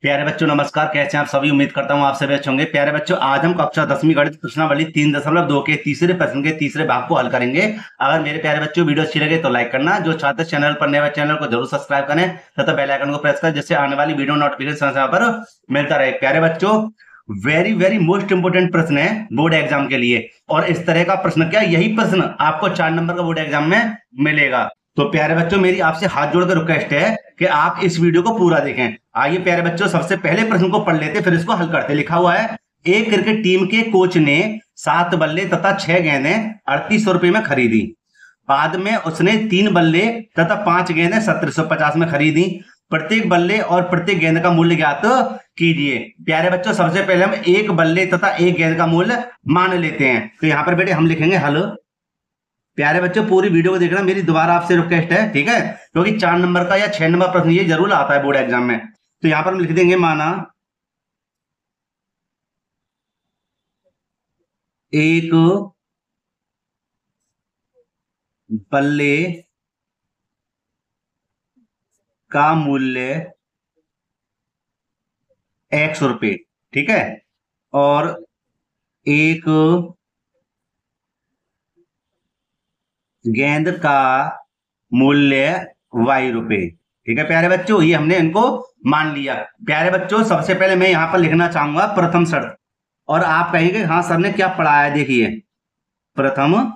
प्यारे बच्चों नमस्कार। कैसे हैं आप सभी? उम्मीद करता हूं आप सभी अच्छे होंगे। प्यारे बच्चों, आज हम कक्षा 10वीं गणित प्रश्नावली 3.2 के तीसरे प्रश्न के तीसरे भाग को हल करेंगे। अगर मेरे प्यारे बच्चों वीडियो अच्छी लगे तो लाइक करना, जो छात्र चैनल पर नए चैनल को जरूर सब्सक्राइब करें तथा बेल आइकन को प्रेस करें, जिससे आने वाली वीडियो नोटिफिकेशन समय पर मिलता रहे। प्यारे बच्चों, वेरी वेरी मोस्ट इंपोर्टेंट प्रश्न है बोर्ड एग्जाम के लिए, और इस तरह का प्रश्न क्या, यही प्रश्न आपको 4 नंबर का बोर्ड एग्जाम में मिलेगा। तो प्यारे बच्चों, मेरी आपसे हाथ जोड़कर रिक्वेस्ट है कि आप इस वीडियो को पूरा देखें। आइए प्यारे बच्चों, सबसे पहले प्रश्न को पढ़ लेते, फिर इसको हल करते। लिखा हुआ है, एक क्रिकेट टीम के कोच ने 7 बल्ले तथा 6 गेंदें 3800 रुपए में खरीदी। बाद में उसने 3 बल्ले तथा 5 गेंदें 1750 में खरीदी। प्रत्येक बल्ले और प्रत्येक गेंद का मूल्य ज्ञात कीजिए। प्यारे बच्चों, सबसे पहले हम एक बल्ले तथा एक गेंद का मूल्य मान लेते हैं। तो यहां पर बेटे हम लिखेंगे हल। प्यारे बच्चों, पूरी वीडियो को देखना, मेरी दोबारा आपसे रिक्वेस्ट है, ठीक है, क्योंकि 4 नंबर का या 6 नंबर प्रश्न ये जरूर आता है बोर्ड एग्जाम में। तो यहां पर हम लिख देंगे, माना एक बल्ले का मूल्य ₹100, ठीक है, और एक गेंद का मूल्य ₹Y, ठीक है। प्यारे बच्चों, ये हमने इनको मान लिया। प्यारे बच्चों, सबसे पहले मैं यहां पर लिखना चाहूंगा प्रथम शर्त, और आप कहेंगे हाँ सर ने क्या पढ़ाया। देखिए, प्रथम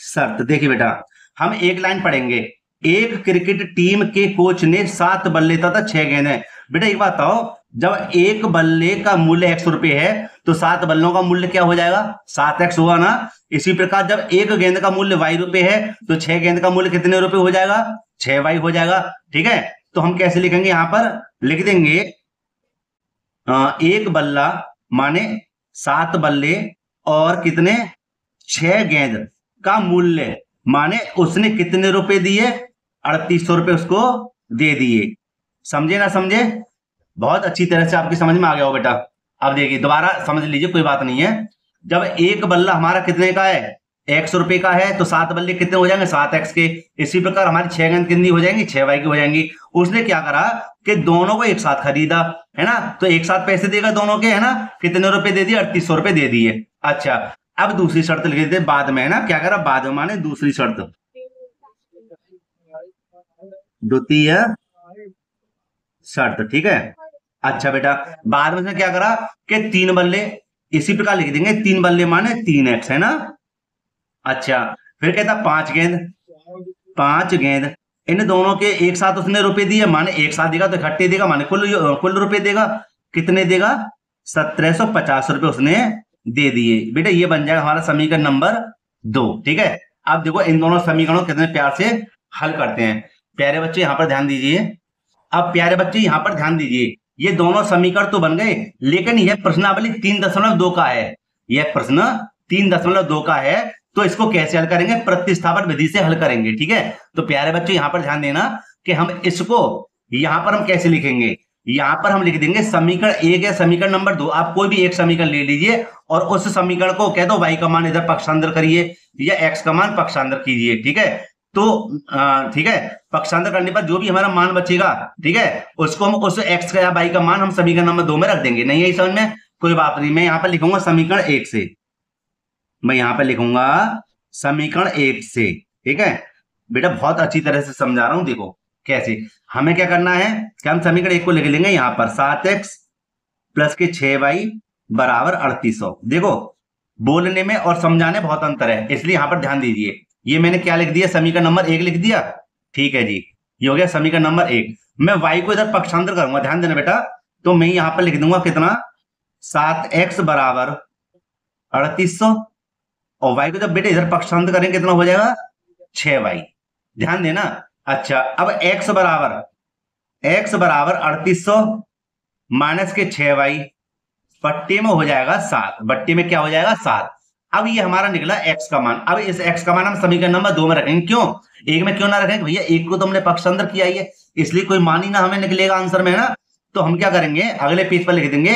शर्त देखिए बेटा, हम एक लाइन पढ़ेंगे। एक क्रिकेट टीम के कोच ने 7 बल्ले तथा 6 गेंदें। बेटा एक बात बताओ, जब एक बल्ले का मूल्य ₹100 है तो 7 बल्लों का मूल्य क्या हो जाएगा? 7x होगा ना। इसी प्रकार जब एक गेंद का मूल्य ₹Y है तो 6 गेंद का मूल्य कितने रुपए हो जाएगा? 6Y हो जाएगा, ठीक है। तो हम कैसे लिखेंगे? यहां पर लिख देंगे एक बल्ला माने 7 बल्ले और कितने? 6 गेंद का मूल्य माने उसने कितने रुपए दिए? 3800 रुपए उसको दे दिए। समझे ना समझे? बहुत अच्छी तरह से आपकी समझ में आ गया हो बेटा। अब देखिए, दोबारा समझ लीजिए, कोई बात नहीं है। जब एक बल्ला हमारा कितने का है? ₹100 का है, तो 7 बल्ले कितने हो जाएंगे? 7x के। इसी प्रकार हमारी 6 गेंद कितनी हो जाएंगी? 6y की हो जाएंगी। उसने क्या करा कि दोनों को एक साथ खरीदा, है ना, तो एक साथ पैसे देगा दोनों के, है ना। कितने रुपए दे दिए? 3800 रुपए दे दिए। अच्छा, अब दूसरी शर्त लिख देते बाद में, है ना। क्या करा? बाद में माने दूसरी शर्त, द्वितीय शर्त, ठीक है। अच्छा बेटा, बाद में उसने क्या करा कि 3 बल्ले, इसी प्रकार लिख देंगे 3 बल्ले माने 3x, है ना। अच्छा, फिर कहता 5 गेंद, 5 गेंद, इन दोनों के एक साथ उसने रुपए दिए, माने एक साथ देगा तो इकट्ठे देगा, माने कुल रुपए देगा। कितने देगा? 1750 रुपए उसने दे दिए। बेटा ये बन जाएगा हमारा समीकरण नंबर 2, ठीक है। अब देखो इन दोनों समीकरणों को कितने प्यार से हल करते हैं। प्यारे बच्चे यहां पर ध्यान दीजिए। अब प्यारे बच्चे यहां पर ध्यान दीजिए, ये दोनों समीकरण तो बन गए, लेकिन यह प्रश्नावली 3.2 का है। यह प्रश्न 3.2 का है, तो इसको कैसे हल करेंगे? प्रतिस्थापन विधि से हल करेंगे, ठीक है। तो प्यारे बच्चों यहां पर ध्यान देना कि हम इसको यहां पर हम कैसे लिखेंगे। यहां पर हम लिख देंगे समीकरण 1 या समीकरण नंबर 2, आप कोई भी एक समीकरण ले लीजिए और उस समीकरण को कह दो y का मान इधर पक्षांतर करिए या x का मान पक्षांतर कीजिए, ठीक है। तो ठीक है, पक्षांतर करने पर जो भी हमारा मान बचेगा, ठीक है, उसको हम उस x का या y का मान हम समीकरण नंबर 2 में रख देंगे। नहीं है समझ में? कोई बात नहीं, मैं यहां पर लिखूंगा समीकरण 1 से, मैं यहां पर लिखूंगा समीकरण 1 से, ठीक है। बेटा बहुत अच्छी तरह से समझा रहा हूं, देखो कैसे हमें क्या करना है कि हम समीकरण 1 को लिख लेंगे यहां पर 7x प्लस के 6y बराबर 3800। देखो बोलने में और समझाने बहुत अंतर है, इसलिए यहां पर ध्यान दीजिए। ये मैंने क्या लिख दिया? समीकरण नंबर 1 लिख दिया, ठीक है जी। ये हो गया समीकरण नंबर 1। मैं y को इधर पक्षांतर करूंगा, ध्यान देना बेटा। तो मैं यहां पर लिख दूंगा कितना? 7x बराबर 3800, और y को जब बेटे इधर पक्षांतर करेंगे कितना हो जाएगा? 6y। ध्यान देना। अच्छा, अब x बराबर 3800 माइनस के 6y, पट्टे में हो जाएगा 7, बट्टे में क्या हो जाएगा? 7। अब ये हमारा निकला x का मान। अब इस x का मान हम समीकरण नंबर 2 में रखेंगे। क्यों? 1 में क्यों ना रखेंगे भैया? 1 को तो हमने पक्षांतर किया ही है, इसलिए कोई मान ही ना हमें निकलेगा आंसर में, है ना। तो हम क्या करेंगे, अगले पेज पर लिख देंगे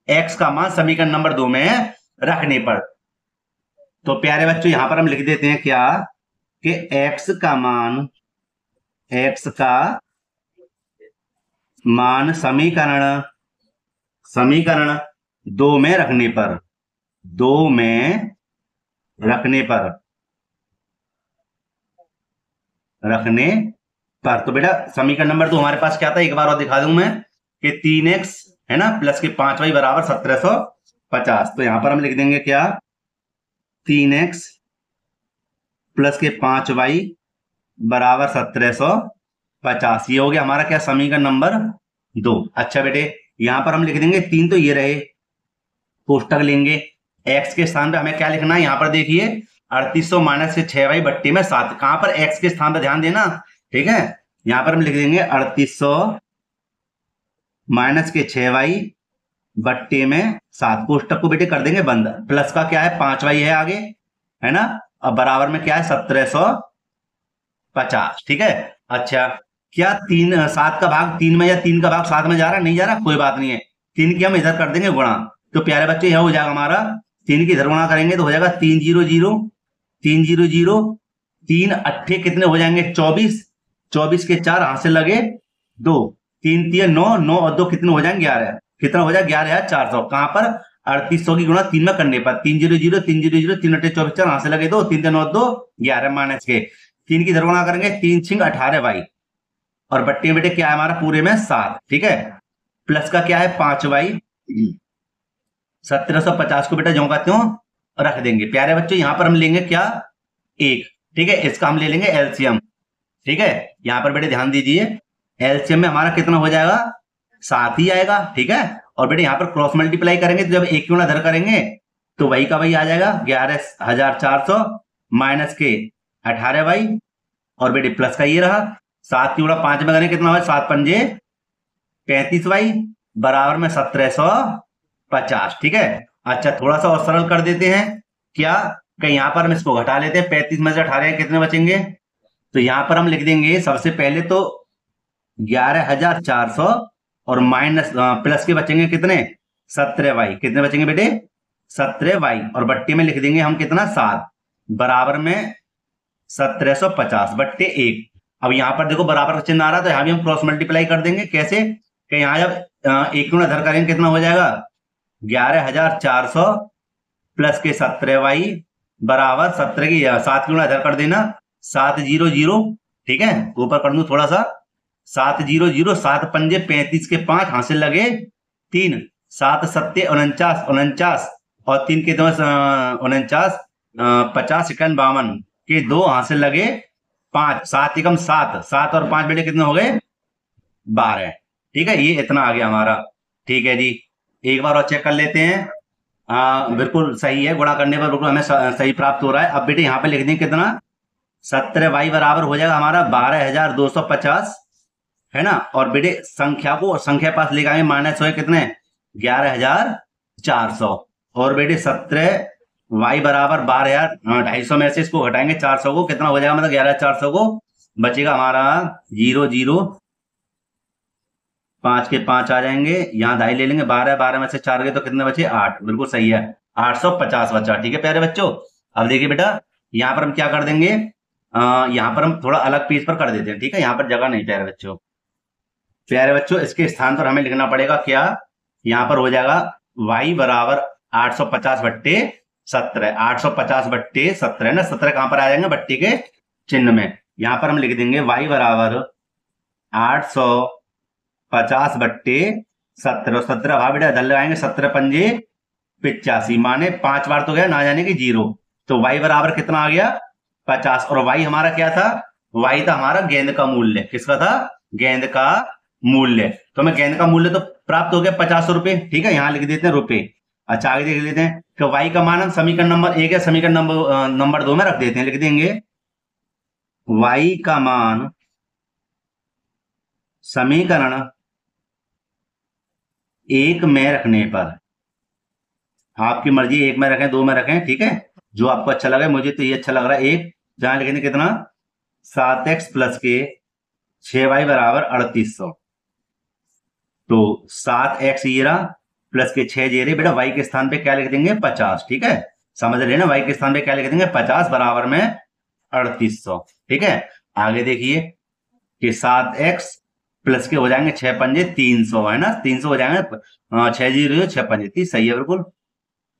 x का मान समीकरण नंबर 2 में रखने पर। तो प्यारे बच्चों यहां पर हम लिख देते हैं क्या कि x का मान समीकरण समीकरण दो में रखने पर, दो में रखने पर, रखने पर, तो बेटा समीकरण नंबर दो हमारे पास क्या था, एक बार और दिखा दूं मैं, कि 3x है ना प्लस के 5y बराबर 1750। तो यहां पर हम लिख देंगे क्या, 3x प्लस के 5y बराबर 1750। ये हो गया हमारा क्या, समीकरण नंबर दो। अच्छा बेटे यहां पर हम लिख देंगे 3, तो ये रहे, कोष्टक लेंगे, x के स्थान पे हमें क्या लिखना है, यहां पर देखिए 3800 माइनस के 6y बट्टी में 7, कहां पर x के स्थान पर ध्यान देना, ठीक है। यहां पर हम लिख देंगे 3800 माइनस के 6y बट्टे में 7, कोष्टक को बेटे कर देंगे बंद, प्लस का क्या है 5y है आगे, है ना, अब बराबर में क्या है 1750, ठीक है। अच्छा क्या 7 का भाग 3 में या 3 का भाग 7 में जा रहा है, नहीं जा रहा, कोई बात नहीं है, 3 की हम इधर कर देंगे गुणा, तो प्यारे बच्चे यह हो जाएगा हमारा 3 की इधर गुणा करेंगे तो हो जाएगा 300 300 3 अट्ठे कितने हो जाएंगे 24, 24 के 4 हाथ से लगे 2, 3 3 9, 9 और 2 कितने हो जाएंगे 11, कितना हो जाएगा 11,400, कहां पर 3800 की गुणा 3 में करने पर, 300 300 3 अट्ठे 24 4 हाथ से लगे 2, 3 3 9 2 11 माइनस के 3 की इधर गुणा करेंगे 3 6 18 भाई, और बट्टे बेटे क्या है हमारा पूरे में 7, ठीक है, प्लस का क्या है 5y, 1750 को बेटा जो कहते हो रख देंगे। प्यारे बच्चों यहां पर हम लेंगे क्या, 1, ठीक है, इसका हम ले लेंगे एलसीएम, ठीक है, यहां पर बेटे ध्यान दीजिए एलसीएम में हमारा कितना हो जाएगा 7 ही आएगा, ठीक है, और बेटे यहां पर क्रॉस मल्टीप्लाई करेंगे तो जब एक क्यों ना इधर करेंगे तो वही का वही आ जाएगा 11,400 माइनस के 18y, और बेटे प्लस का ये रहा 7 की गुणा 5 में करेंगे कितना हो, 7 पंजे 35y बराबर में 1750, ठीक है। अच्छा थोड़ा सा और सरल कर देते हैं क्या, कि यहां पर हम इसको घटा लेते हैं, 35 में से 18 कितने बचेंगे, तो यहां पर हम लिख देंगे सबसे पहले तो 11,400 और माइनस प्लस के बचेंगे कितने 17y, कितने बचेंगे बेटे 17y, और बट्टे में लिख देंगे हम कितना 7 बराबर में 1750 बट्टे 1। अब यहां पर देखो बराबर का चिन्ह आ रहा है तो यहां भी हम क्रॉस मल्टीप्लाई कर देंगे, कैसे कि यहां जब एक गुणा धर करेंगे कितना हो जाएगा 11,400 प्लस के 17y बराबर 17 की 7 गुणा इधर कर देना 700, ठीक है, ऊपर कर दू थोड़ा सा 700, 7 पंजे 35 के 5 हाथ से लगे 3, 7 सत्ते 49 और 3 के 2 49, 50 51 52 के 2 हाथ से लगे 5, 7 एकम 7, 7 और 5 बेटे कितने हो गए 12, ठीक है, ये इतना आ गया हमारा, ठीक है जी। एक बार और चेक कर लेते हैं, बिल्कुल सही है, गुणा करने पर बिल्कुल हमें सही प्राप्त हो रहा है। अब बेटे यहाँ पे लिख दें कितना 17y बराबर हो जाएगा हमारा 12,250, है ना, और बेटे संख्या को संख्या पास ले आएंगे माइनस हो कितने 11,400, और बेटे 17y बराबर 12,250 में से इसको घटाएंगे 400 को कितना हो जाएगा, मतलब 11,400 को बचेगा हमारा 0 5 के 5 आ जाएंगे, यहाँ ढाई ले लेंगे 12 में से 4 गए तो कितने बचे 8, बिल्कुल सही है 850 बचा, ठीक है प्यारे बच्चों। अब देखिए बेटा यहाँ पर हम क्या कर देंगे, यहाँ पर हम थोड़ा अलग पेज पर कर देते हैं, ठीक है, यहाँ पर जगह नहीं प्यारे बच्चों। प्यारे बच्चों इसके स्थान पर हमें लिखना पड़ेगा क्या, यहाँ पर हो जाएगा y बराबर 850 बट्टे 17, 850 बट्टे 17 ना, 17 कहां पर आ जाएंगे बट्टे के चिन्ह में, यहाँ पर हम लिख देंगे y बराबर 850 बट्टे 17, 17 भाव बेटा दल लगाएंगे 17 पंजे 85 माने 5 बार तो गया ना जाने की 0, तो y बराबर कितना आ गया 50, और y हमारा क्या था, y था हमारा गेंद का मूल्य, किसका था गेंद का मूल्य, तो हमें गेंद का मूल्य तो प्राप्त हो गया 50 रुपए, ठीक है, यहाँ लिख देते हैं रुपए। अच्छा आगे देख लेते हैं कि y का मान हम समीकरण नंबर 1 है समीकरण नंबर 2 में रख देते हैं, लिख देंगे y का मान समीकरण 1 में रखने पर, आपकी मर्जी 1 में रखें 2 में रखें, ठीक है, जो आपको अच्छा लगे, मुझे तो ये अच्छा लग रहा है 1, जहां लिखेंगे कितना 7x प्लस के 6y बराबर 3800, तो 7x ये रहा प्लस के 6 जे रहे, बेटा y के स्थान पे क्या लिख देंगे 50, ठीक है, समझ रहे ना, y के स्थान पे क्या लिख देंगे 50 बराबर में 3800, ठीक है। आगे देखिए कि 7x प्लस के हो जाएंगे 6×5 300, है ना, 300 हो जाएंगे, 6 0 6×5 30, सही है बिल्कुल।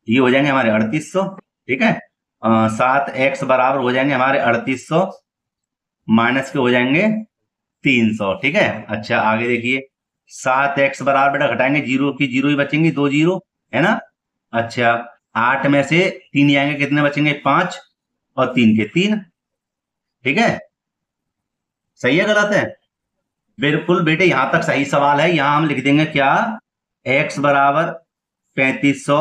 ये हो जाएंगे हमारे 3800, ठीक है। 7x बराबर हो जाएंगे हमारे 3800, माइनस के हो जाएंगे 300, ठीक है। अच्छा आगे देखिए, 7x बराबर बेटा घटाएंगे, जीरो की जीरो ही बचेंगी, 2 जीरो, है ना। अच्छा 8 में से 3 आएंगे, कितने बचेंगे, 5, और 3 के 3, ठीक है। सही है गलत है? बिल्कुल बेटे, यहां तक सही सवाल है। यहां हम लिख देंगे क्या, x बराबर 3500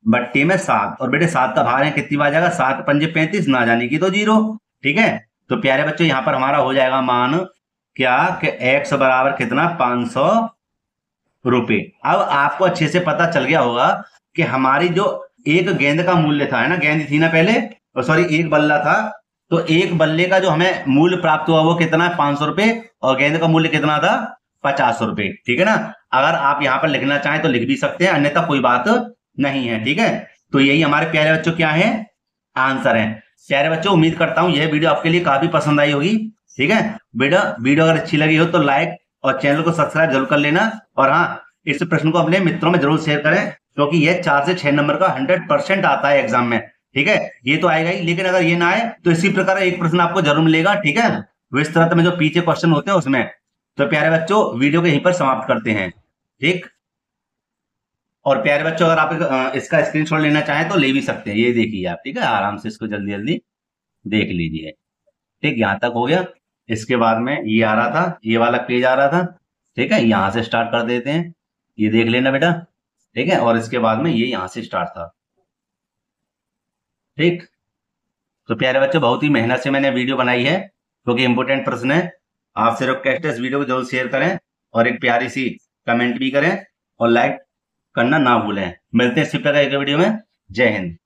बट्टे में 7, और बेटे 7 का भाग है कितनी बार जाएगा, 7×5 35, ना जाने की तो 0, ठीक है। तो प्यारे बच्चों यहां पर हमारा हो जाएगा मान क्या कि x बराबर कितना, 500 रुपए। अब आपको अच्छे से पता चल गया होगा कि हमारी जो एक गेंद का मूल्य था, है ना, गेंद थी ना पहले, और सॉरी एक बल्ला था, तो एक बल्ले का जो हमें मूल्य प्राप्त हुआ वो कितना है, 500 रुपए, और गेंद का मूल्य कितना था, 50 रुपए, ठीक है ना। अगर आप यहां पर लिखना चाहें तो लिख भी सकते हैं, अन्यथा कोई बात नहीं है, ठीक है। तो यही हमारे प्यारे बच्चों क्या है, आंसर है। प्यारे बच्चों उम्मीद करता हूं यह वीडियो आपके लिए काफी पसंद आई होगी, ठीक है। वीडियो अगर अच्छी लगी हो तो लाइक और चैनल को सब्सक्राइब जरूर कर लेना, और हाँ, इस प्रश्न को अपने मित्रों में जरूर शेयर करें, क्योंकि यह 4 से 6 नंबर का 100% आता है एग्जाम में, ठीक है। ये तो आएगा ही, लेकिन अगर ये ना आए तो इसी प्रकार एक प्रश्न आपको जरूर मिलेगा, ठीक है। विस्तृत में जो पीछे क्वेश्चन होते हैं उसमें। तो प्यारे बच्चों वीडियो को यहीं पर समाप्त करते हैं, ठीक। और प्यारे बच्चों अगर आप इसका स्क्रीनशॉट लेना चाहें तो ले भी सकते हैं, ये देखिए आप, ठीक है, आराम से इसको जल्दी जल्दी देख लीजिए, ठीक। यहां तक हो गया। इसके बाद में ये आ रहा था, ये वाला पेज आ रहा था, ठीक है। यहां से स्टार्ट कर देते हैं, ये देख लेना बेटा, ठीक है। और इसके बाद में ये यहां से स्टार्ट था, ठीक। तो प्यारे बच्चों बहुत ही मेहनत से मैंने वीडियो बनाई है, क्योंकि इंपोर्टेंट प्रश्न है। आपसे रिक्वेस्ट है इस वीडियो को जरूर शेयर करें, और एक प्यारी सी कमेंट भी करें, और लाइक करना ना भूलें। मिलते हैं इसी प्रकार एक वीडियो में। जय हिंद।